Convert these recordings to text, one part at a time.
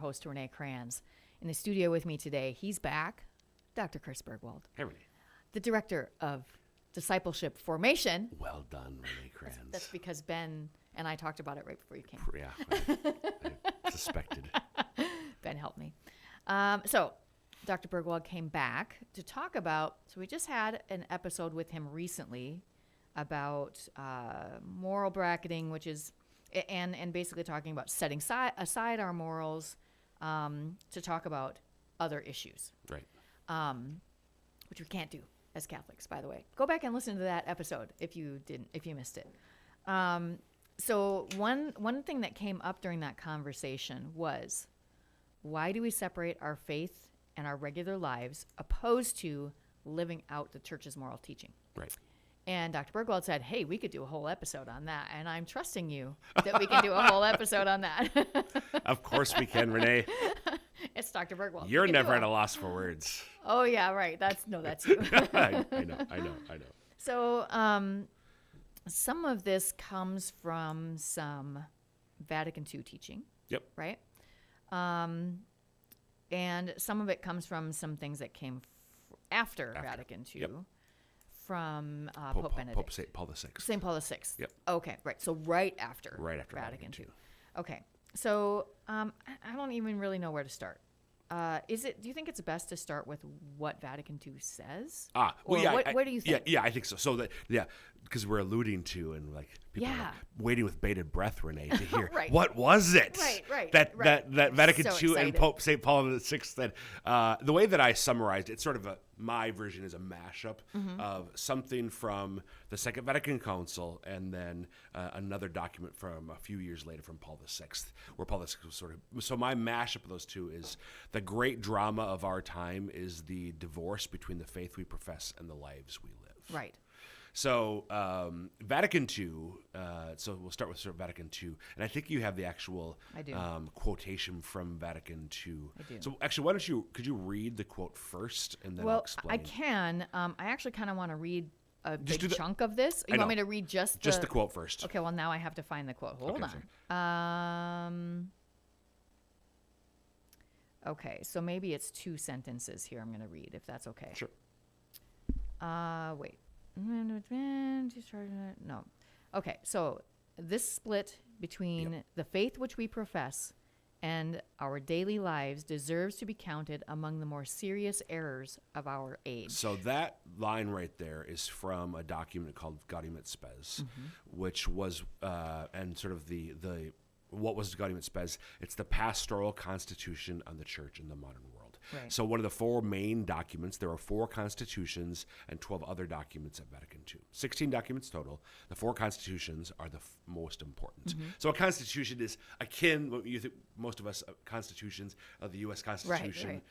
host, Renee Kranz. In the studio with me today, he's back, Dr. Chris Burgwald. Hey, Renee. The director of discipleship formation. Well done, Renee Kranz. That's because Ben and I talked about it right before you came. Yeah, I suspected. Ben helped me. So Dr. Burgwald came back to talk about, so we just had an episode with him recently about moral bracketing, which is, and basically talking about setting aside our morals to talk about other issues. Right. Which we can't do as Catholics, by the way. Go back and listen to that episode if you missed it. So one thing that came up during that conversation was, why do we separate our faith and our regular lives opposed to living out the church's moral teaching? Right. And Dr. Burgwald said, hey, we could do a whole episode on that. And I'm trusting you that we can do a whole episode on that. Of course we can, Renee. It's Dr. Burgwald. You're never at a loss for words. Oh, yeah, right. That's you. I know. So some of this comes from some Vatican II teaching. Yep. Right? And some of it comes from some things that came after Vatican II. Yep. From Pope Benedict. Pope St. Paul VI. St. Paul VI. Yep. Okay, right. So right after Vatican II. Okay. So I don't even really know where to start. Do you think it's best to start with what Vatican II says? Well, yeah. What do you think? Yeah, I think so. So because we're alluding to and like people are waiting with bated breath, Renee, to hear Right. what was it? Right. That Vatican So II and excited. Pope St. Paul VI said. The way that I summarized it's sort of my version is a mashup of something from the Second Vatican Council and then another document from a few years later from Paul VI, where Paul VI was sort of. So my mashup of those two is the great drama of our time is the divorce between the faith we profess and the lives we live. Right. So Vatican II, so we'll start with sort of Vatican II, and I think you have the actual quotation from Vatican II. I do. So actually, could you read the quote first, and then I'll explain? I can. I actually kind of want to read a big chunk of this. You want me to read just the quote first? Okay, well, now I have to find the quote. Hold on. Okay, so maybe it's 2 sentences here I'm going to read, if that's okay. Sure. Wait. No. Okay, so this split between the faith which we profess and our daily lives deserves to be counted among the more serious errors of our age. So that line right there is from a document called Gaudium et Spes, which was, and sort of the what was Gaudium et Spes? It's the pastoral constitution on the church in the modern world. Right. So one of the 4 main documents, there are 4 constitutions and 12 other documents at Vatican II. 16 documents total. The 4 constitutions are the most important. So a constitution is akin, you think most of us, constitutions of the U.S. Constitution.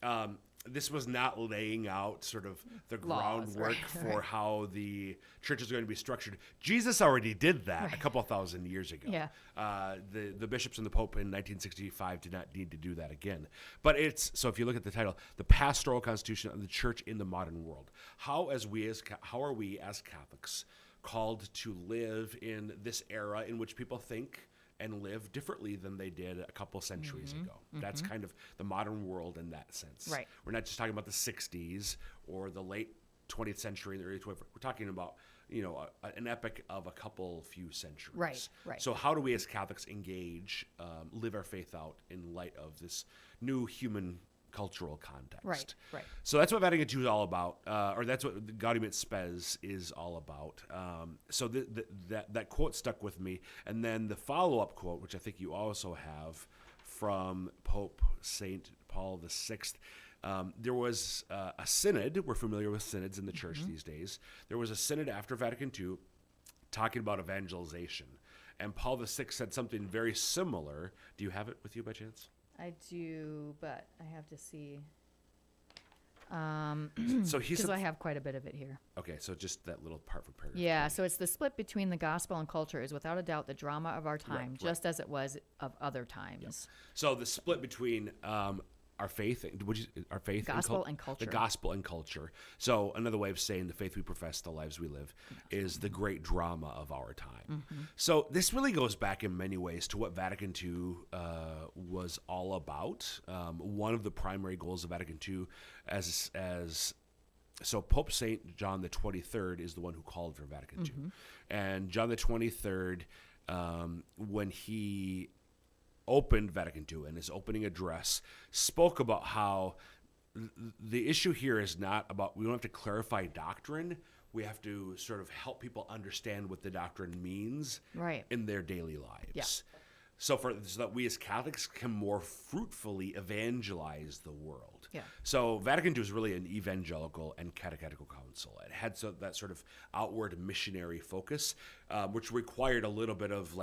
Right. This was not laying out sort of the groundwork for how the church is going to be structured. Jesus already did that a couple thousand years ago. Yeah. The bishops and the Pope in 1965 did not need to do that again. But so if you look at the title, the Pastoral Constitution of the Church in the Modern World. How are we as Catholics called to live in this era in which people think and live differently than they did a couple centuries ago. That's kind of the modern world in that sense. Right. We're not just talking about the 60s or the late 20th century and the early 21st. We're talking about, an epic of a couple few centuries. Right. So how do we as Catholics engage, live our faith out in light of this new human cultural context? Right. So that's what Vatican II is all about, or that's what the Gaudium et Spes is all about. So that quote stuck with me. And then the follow-up quote, which I think you also have from Pope St. Paul VI, there was a synod. We're familiar with synods in the church these days. There was a synod after Vatican II talking about evangelization. And Paul VI said something very similar. Do you have it with you by chance? I do, but I have to see. So because I have quite a bit of it here. Okay, so just that little part from paragraph. Yeah, so it's the split between the gospel and culture is without a doubt the drama of our time, just as it was of other times. Yep. So the split between our faith, our faith, Gospel and culture. the gospel and culture. So another way of saying the faith we profess, the lives we live, is the great drama of our time. So this really goes back in many ways to what Vatican II was all about. One of the primary goals of Vatican II, so Pope St. John the 23rd is the one who called for Vatican II, and John the 23rd, when he opened Vatican II in his opening address, spoke about how the issue here is not about, we don't have to clarify doctrine. We have to sort of help people understand what the doctrine means in their daily lives. Yeah. So that we as Catholics can more fruitfully evangelize the world. Yeah. So Vatican II is really an evangelical and catechetical council. It had that sort of outward missionary focus, which required a little bit of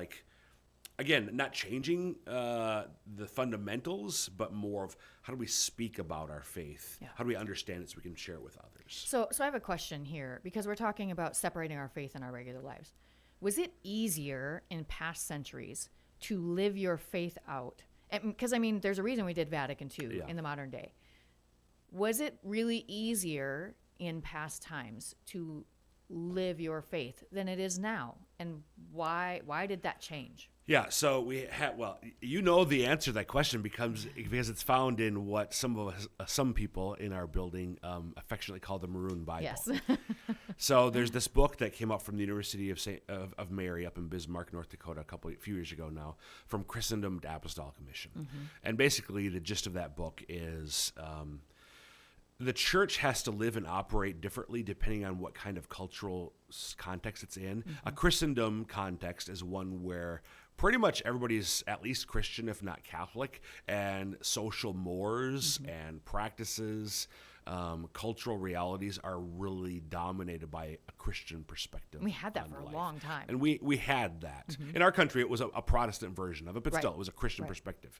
again, not changing the fundamentals, but more of how do we speak about our faith? Yeah. How do we understand it so we can share it with others? So I have a question here, because we're talking about separating our faith in our regular lives. Was it easier in past centuries to live your faith out? Because, there's a reason we did Vatican II in the modern day. Was it really easier in past times to live your faith than it is now? And why did that change? Yeah, so we had, the answer to that question because it's found in what some people in our building affectionately call the Maroon Bible. Yes. So there's this book that came out from the University of Mary up in Bismarck, North Dakota, a few years ago now, from Christendom to Apostolic Mission. And basically the gist of that book is the church has to live and operate differently depending on what kind of cultural context it's in. A Christendom context is one where pretty much everybody's at least Christian, if not Catholic, and social mores and practices, cultural realities are really dominated by a Christian perspective. We had that on for life. a long time. And we had that. In our country, it was a Protestant version of it, but still, it was a Christian perspective.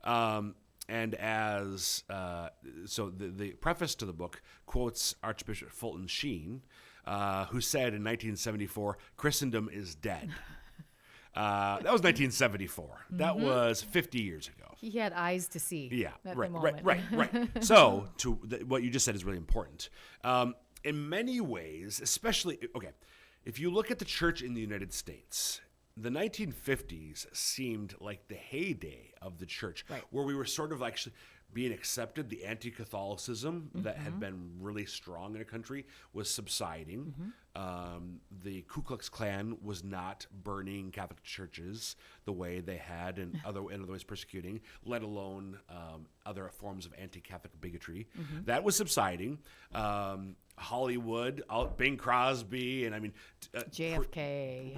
And so the preface to the book quotes Archbishop Fulton Sheen, who said in 1974, "Christendom is dead." That was 1974. That was 50 years ago. He had eyes to see. Yeah, at right, the moment. right. So, what you just said is really important. In many ways, especially, if you look at the church in the United States, the 1950s seemed like the heyday of the church, where we were sort of actually being accepted. The anti-Catholicism that had been really strong in a country was subsiding. The Ku Klux Klan was not burning Catholic churches the way they had and other ways persecuting, let alone other forms of anti-Catholic bigotry. That was subsiding. Hollywood, Bing Crosby, and JFK.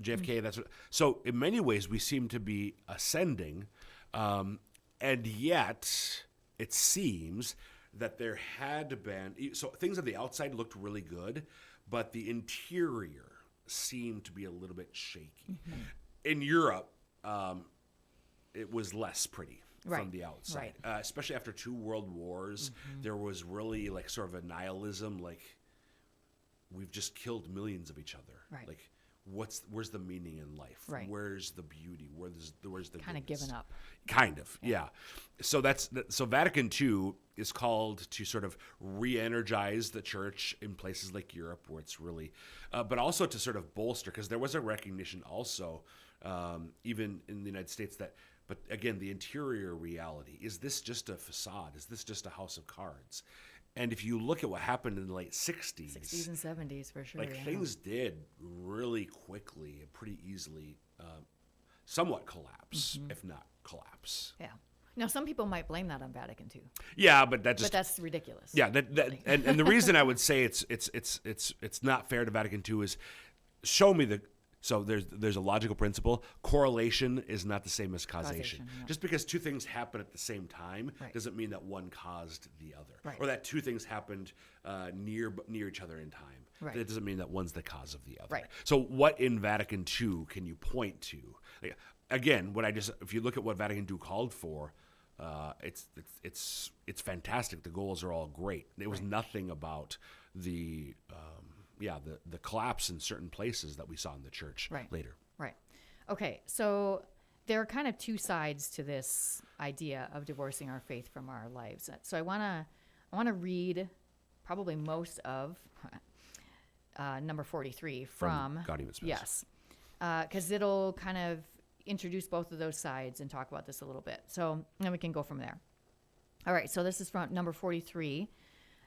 JFK. That's what. So in many ways, we seem to be ascending, and yet it seems that there had been, so things on the outside looked really good, but the interior seemed to be a little bit shaky. In Europe, it was less pretty from the outside, especially after 2 world wars. There was really sort of a nihilism, we've just killed millions of each other. Where's the meaning in life? Where's the beauty? Where's the kind of goodness? given up. Kind of, yeah. So so Vatican II is called to sort of re-energize the church in places like Europe where it's really, but also to sort of bolster, because there was a recognition also, even in the United States, that, but again, the interior reality, is this just a facade? Is this just a house of cards? And if you look at what happened in the late 60s. 60s and 70s, for sure. Things did really quickly and pretty easily somewhat collapse, if not collapse. Yeah. Now, some people might blame that on Vatican II. Yeah, but that's ridiculous. Yeah, and the reason I would say it's not fair to Vatican II is show me the. So there's a logical principle. Correlation is not the same as causation. Just because 2 things happen at the same time doesn't mean that one caused the other, or that 2 things happened near each other in time. That doesn't mean that one's the cause of the other. So what in Vatican II can you point to? Again, if you look at what Vatican II called for, it's fantastic. The goals are all great. There was nothing about the collapse in certain places that we saw in the church later. Okay, so there are kind of two sides to this idea of divorcing our faith from our lives. So I want to read probably most of number 43 from God Even Spes. Yes, because it'll kind of introduce both of those sides and talk about this a little bit. So then we can go from there. All right, so this is from number 43.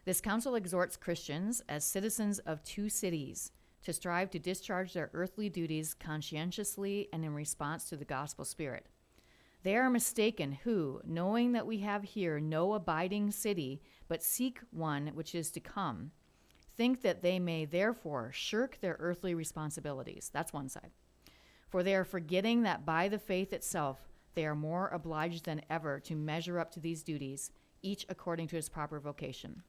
This council exhorts Christians as citizens of two cities to strive to discharge their earthly duties conscientiously and in response to the gospel spirit. They are mistaken who, knowing that we have here no abiding city, but seek one which is to come, think that they may therefore shirk their earthly responsibilities. That's one side. For they are forgetting that by the faith itself, they are more obliged than ever to measure up to these duties, each according to his proper vocation.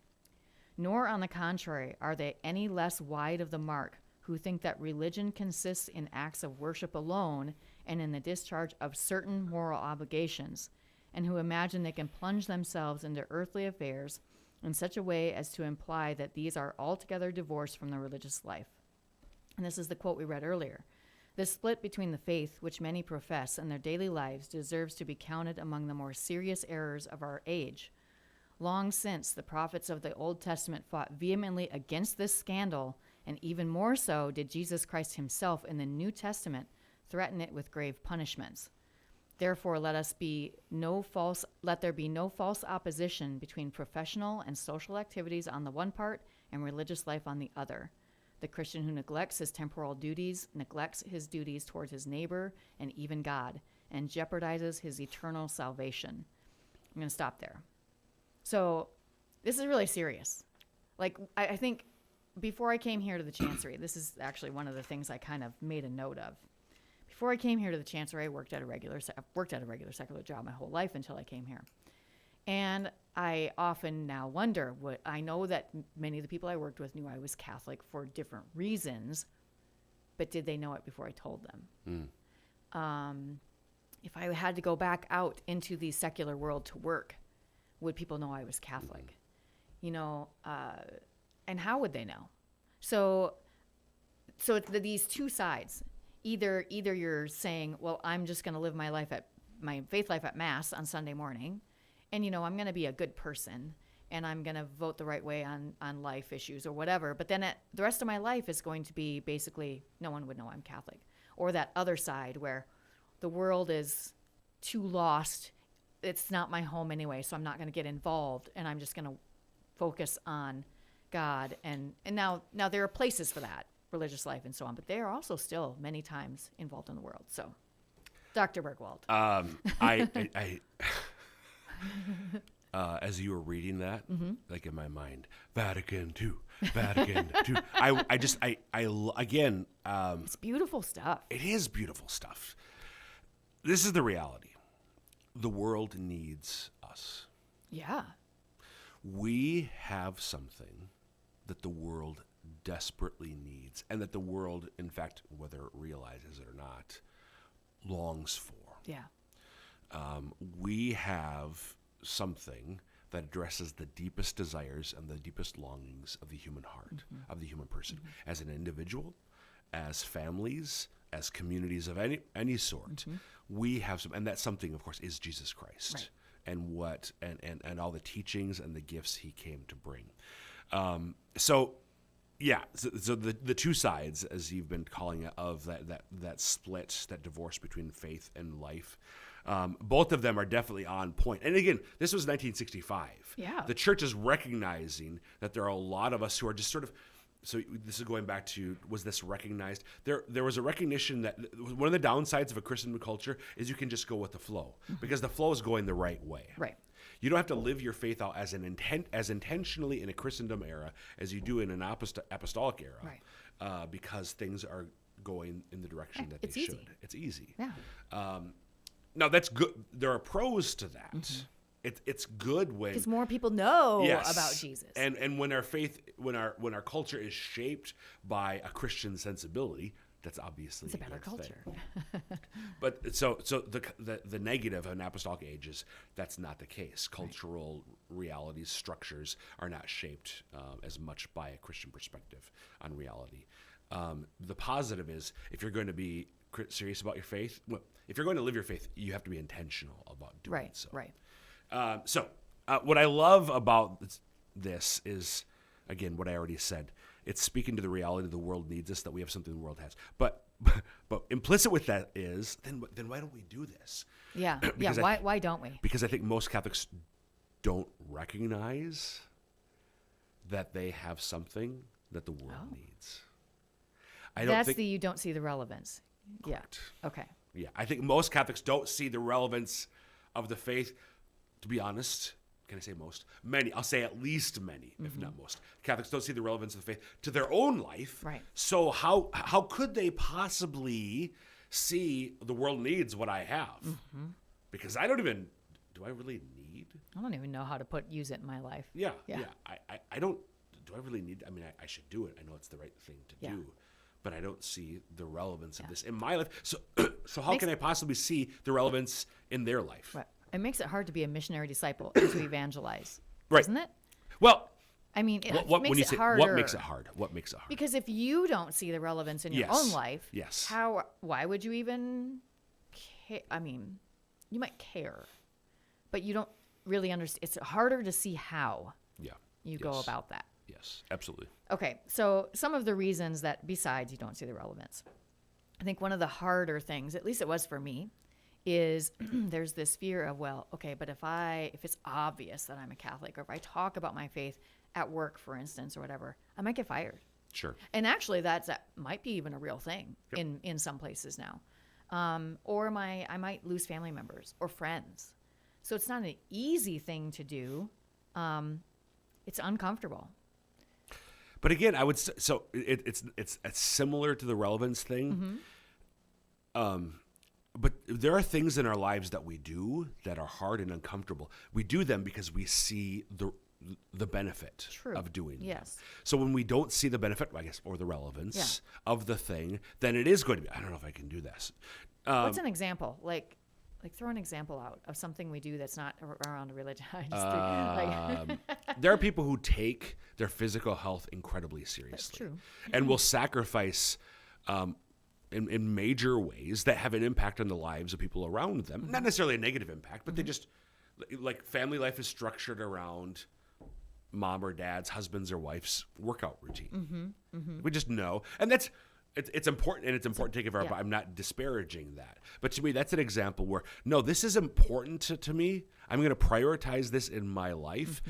Nor, on the contrary, are they any less wide of the mark, who think that religion consists in acts of worship alone and in the discharge of certain moral obligations, and who imagine they can plunge themselves into earthly affairs in such a way as to imply that these are altogether divorced from the religious life. And this is the quote we read earlier. This split between the faith which many profess and their daily lives deserves to be counted among the more serious errors of our age. Long since, the prophets of the Old Testament fought vehemently against this scandal, and even more so did Jesus Christ himself in the New Testament threaten it with grave punishments. Therefore, let there be no false opposition between professional and social activities on the one part and religious life on the other. The Christian who neglects his temporal duties neglects his duties towards his neighbor and even God, and jeopardizes his eternal salvation. I'm going to stop there. So this is really serious. Like, I think before I came here to the Chancery, this is actually one of the things I kind of made a note of. Before I came here to the Chancery, I worked at a regular secular job my whole life until I came here. And I often now wonder, I know that many of the people I worked with knew I was Catholic for different reasons, but did they know it before I told them? If I had to go back out into the secular world to work, would people know I was Catholic? You know, and how would they know? So it's these two sides. Either you're saying, well, I'm just going to live my faith life at Mass on Sunday morning, and, you know, I'm going to be a good person, and I'm going to vote the right way on life issues or whatever. But then the rest of my life is going to be basically no one would know I'm Catholic. Or that other side where the world is too lost. It's not my home anyway, so I'm not going to get involved, and I'm just going to focus on God. And now there are places for that, religious life and so on, but they are also still many times involved in the world. So, Dr. Burgwald. As you were reading that, like in my mind, Vatican II, Vatican II. Again, it's beautiful stuff. It is beautiful stuff. This is the reality. The world needs us. Yeah. We have something that the world desperately needs, and that the world, in fact, whether it realizes it or not, longs for. Yeah. We have something that addresses the deepest desires and the deepest longings of the human heart, of the human person, as an individual, as families, as communities of any sort. We have some, and that something, of course, is Jesus Christ. Right. And all the teachings and the gifts he came to bring. So the two sides, as you've been calling it, of that split, that divorce between faith and life, both of them are definitely on point. And again, this was 1965. Yeah. The church is recognizing that there are a lot of us who are just sort of. So this is going back to, was this recognized? There was a recognition that one of the downsides of a Christian culture is you can just go with the flow, because the flow is going the right way. Right. You don't have to live your faith out as intentionally in a Christendom era as you do in an apostolic era, right. Because things are going in the direction that they should. It's easy. Yeah. Now that's good. There are pros to that. It's good when, because more people know yes, about Jesus, and when our faith, when our culture is shaped by a Christian sensibility, that's obviously it's a better culture. But so the negative of an apostolic age is that's not the case. Cultural realities, structures are not shaped as much by a Christian perspective on reality. The positive is, if you're going to be serious about your faith, well, if you're going to live your faith, you have to be intentional about doing Right. so. Right. What I love about this is, again, what I already said. It's speaking to the reality the world needs us, that we have something the world has. But implicit with that is, then why don't we do this? Yeah. Yeah. Because Why don't we? Because I think most Catholics don't recognize that they have something that the world needs. You don't see the relevance. Correct. Yeah. Okay. Yeah, I think most Catholics don't see the relevance of the faith. To be honest, can I say most? Many. I'll say at least many, if not most. Catholics don't see the relevance of the faith to their own life. Right. So how could they possibly see the world needs what I have? Because I don't even. Do I really need? I don't even know how to use it in my life. Yeah. Yeah. I don't. Do I really need? I mean, I should do it. I know it's the right thing to Yeah. do. But I don't see the relevance of this in my life. So how can I possibly see the relevance in their life? Right. It makes it hard to be a missionary disciple and to evangelize, Right. doesn't it? Well, I mean, it when makes you it say, harder. what makes it hard? What makes it hard? Because if you don't see the relevance in your Yes. own life, Yes. why would you even care? I mean, you might care, but you don't really understand. It's harder to see how Yeah. you go about that. Yes, absolutely. Okay, so some of the reasons that besides you don't see the relevance, I think one of the harder things, at least it was for me, is there's this fear of, well, okay, but if it's obvious that I'm a Catholic, or if I talk about my faith at work, for instance, or whatever, I might get fired. Sure. And actually, that might be even a real thing in some places now. Or I might lose family members or friends. So it's not an easy thing to do. It's uncomfortable. But again, I would so it's similar to the relevance thing. But there are things in our lives that we do that are hard and uncomfortable. We do them because we see the benefit of doing them. Yes. So when we don't see the benefit, I guess, or the relevance of the thing, then it is going to be, I don't know if I can do this. What's an example? Like throw an example out of something we do that's not around a religion. I just There are people who take their physical health incredibly seriously. That's true. And will sacrifice in major ways that have an impact on the lives of people around them. Not necessarily a negative impact, but they just, like, family life is structured around mom or dad's, husband's or wife's workout routine. We just know. And it's important, and it's important to take care of. I'm not disparaging that. But to me, that's an example where, no, this is important to me. I'm going to prioritize this in my life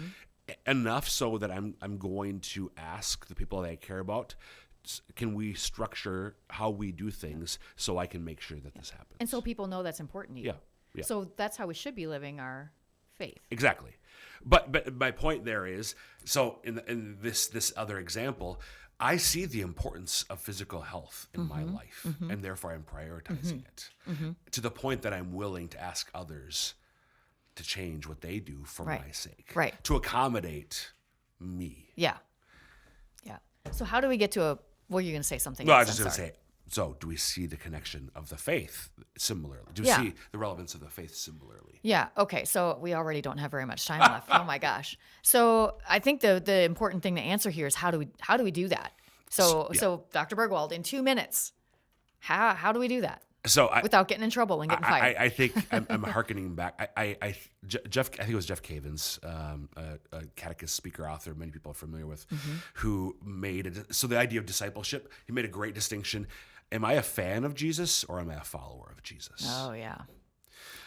enough so that I'm going to ask the people that I care about, can we structure how we do things so I can make sure that this happens? And so people know that's important to you. Yeah. So that's how we should be living our faith. Exactly. But my point there is, so in this other example, I see the importance of physical health in my life, and therefore I'm prioritizing it to the point that I'm willing to ask others to change what they do for my sake, to accommodate me. Yeah. So how do we get to a? Well, you're going to say something. No, I else, was just I'm going to sorry. say. So, do we see the connection of the faith similarly? Do we see the relevance of the faith similarly? Yeah. Okay. So we already don't have very much time left. Oh my gosh. So I think the important thing to answer here is how do we do that? So Dr. Burgwald, in 2 minutes, how do we do that? So without getting in trouble and getting fired. I think I'm hearkening back. Jeff, I think it was Jeff Cavins, a catechist, speaker, author, many people are familiar with, who made so the idea of discipleship. He made a great distinction. Am I a fan of Jesus or am I a follower of Jesus? Oh yeah.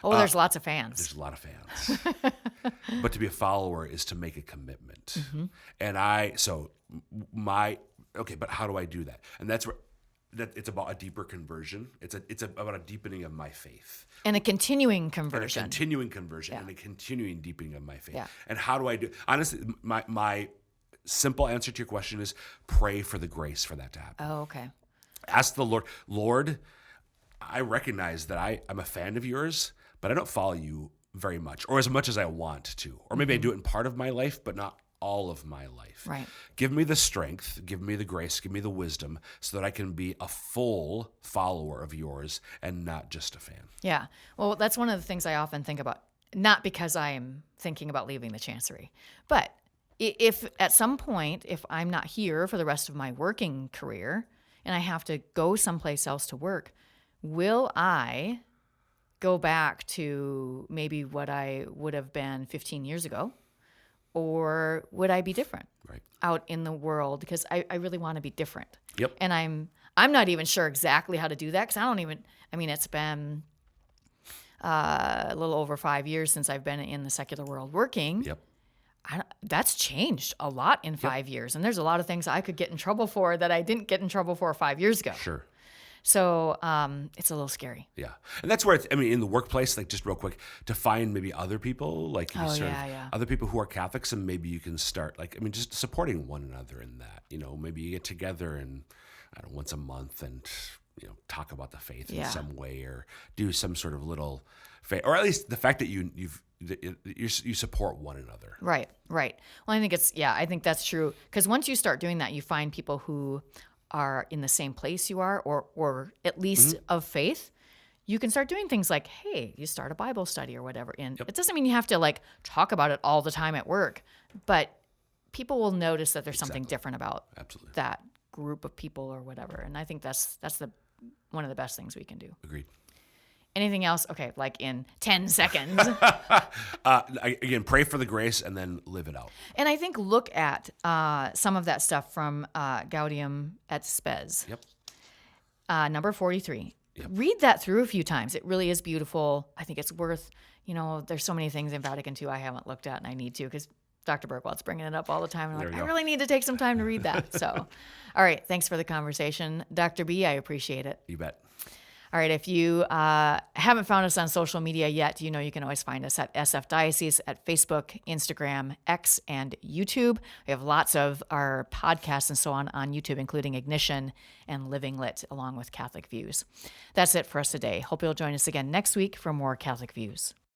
Oh, there's lots of fans. There's a lot of fans. But to be a follower is to make a commitment. And but how do I do that? And that's where. That it's about a deeper conversion. It's about a deepening of my faith. And a continuing conversion. And a continuing deepening of my faith. Yeah. And how do I do? Honestly, my simple answer to your question is pray for the grace for that to happen. Oh, okay. Ask the Lord, I recognize that I'm a fan of yours, but I don't follow you very much or as much as I want to. Or maybe I do it in part of my life, but not all of my life. Right. Give me the strength, give me the grace, give me the wisdom so that I can be a full follower of yours and not just a fan. Yeah. Well, that's one of the things I often think about, not because I am thinking about leaving the chancery, but if at some point, if I'm not here for the rest of my working career and I have to go someplace else to work, will I go back to maybe what I would have been 15 years ago? Or would I be different Right. out in the world? Because I really want to be different. Yep. And I'm not even sure exactly how to do that, because it's been a little over 5 years since I've been in the secular world working. Yep. That's changed a lot in 5 years. And there's a lot of things I could get in trouble for that I didn't get in trouble for 5 years ago. Sure. So it's a little scary. Yeah. And that's where in the workplace, like just real quick, to find maybe other people, like other people who are Catholics, and maybe you can start just supporting one another in that, maybe you get together and once a month and, talk about the faith in some way, or do some sort of little faith, or at least the fact that you support one another. Right. Well, I think that's true. Because once you start doing that, you find people who are in the same place you are, or at least of faith. You can start doing things like, hey, you start a Bible study or whatever. And it doesn't mean you have to talk about it all the time at work, but people will notice that there's something different about that group of people or whatever. And I think that's one of the best things we can do. Agreed. Anything else? Okay, in 10 seconds. Again, pray for the grace and then live it out. And I think look at some of that stuff from Gaudium et Spes. Yep. Number 43. Yep. Read that through a few times. It really is beautiful. I think it's worth, there's so many things in Vatican II I haven't looked at, and I need to, because Dr. Burgwald's bringing it up all the time. And I really need to take some time to read that. So, all right. Thanks for the conversation. Dr. B, I appreciate it. You bet. All right, if you haven't found us on social media yet, you can always find us at SF Diocese at Facebook, Instagram, X, and YouTube. We have lots of our podcasts and so on YouTube, including Ignition and Living Lit, along with Catholic Views. That's it for us today. Hope you'll join us again next week for more Catholic Views.